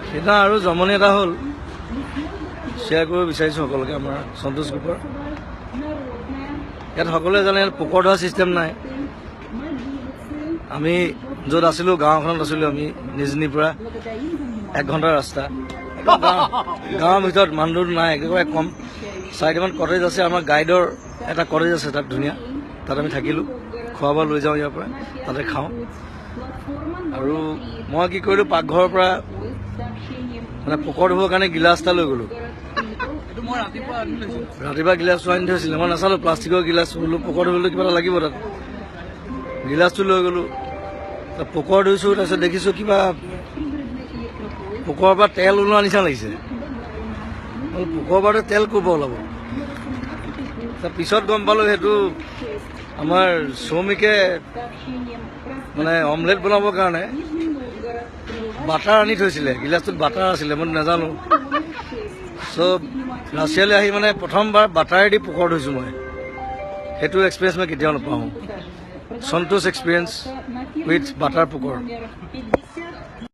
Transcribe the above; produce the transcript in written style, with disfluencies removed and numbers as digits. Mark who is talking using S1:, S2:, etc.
S1: সেইদিনা আৰু জমনি এটা হ'ল শ্বেয়াৰ কৰিব বিচাৰিছোঁ সকলোকে আমাৰ সন্তোষ গ্ৰুপৰ ইয়াত সকলোৱে জানে ইয়াত পোকৰ ধৰা ছিষ্টেম নাই আমি য'ত আছিলোঁ গাঁওখনত আছিলোঁ আমি নিজনিৰ পৰা 1 ঘণ্টাৰ ৰাস্তা গাঁৱৰ ভিতৰত মানুহ নাই একেবাৰে কম 4টামান কটেজ আছে আমাৰ গাইডৰ এটা কটেজ আছে তাত ধুনীয়া তাত আমি থাকিলোঁ খোৱা বোৱা লৈ যাওঁ ইয়াৰ পৰা তাতে খাওঁ আৰু মই কি কৰিলোঁ পাকঘৰৰ পৰা মানে পোকৰ ধুবৰ কাৰণে গিলাচ এটা লৈ গ'লোঁ ৰাতিপুৱা গিলাচটো আনি থৈছিলে মই নাচালোঁ প্লাষ্টিকৰ গিলাচ বোলো পোকৰ ধুবলৈ কিবা এটা লাগিব তাত গিলাচটো লৈ গ'লোঁ পোকৰ ধুইছোঁ তাৰপিছত দেখিছোঁ কিবা পোকৰ পৰা তেল ওলোৱা নিচিনা লাগিছে পোকৰ পৰা তেল ক'ৰ পৰা ওলাব পিছত গম পালোঁ সেইটো আমাৰ শ্ৰমিকে মানে অমলেট বনাবৰ কাৰণে বাটাৰ আনি থৈছিলে গিলাচটোত বাটাৰ আছিলে মই নাজানো চ' ৰাছিয়ালৈ আহি মানে প্ৰথমবাৰ বাটাৰেদি পোকৰ ধুইছোঁ মই সেইটো এক্সপিৰিয়েঞ্চ মই কেতিয়াও নাপাওঁ সন্তোষ এক্সপিৰিয়েঞ্চ উইথ বাটাৰ পোকৰ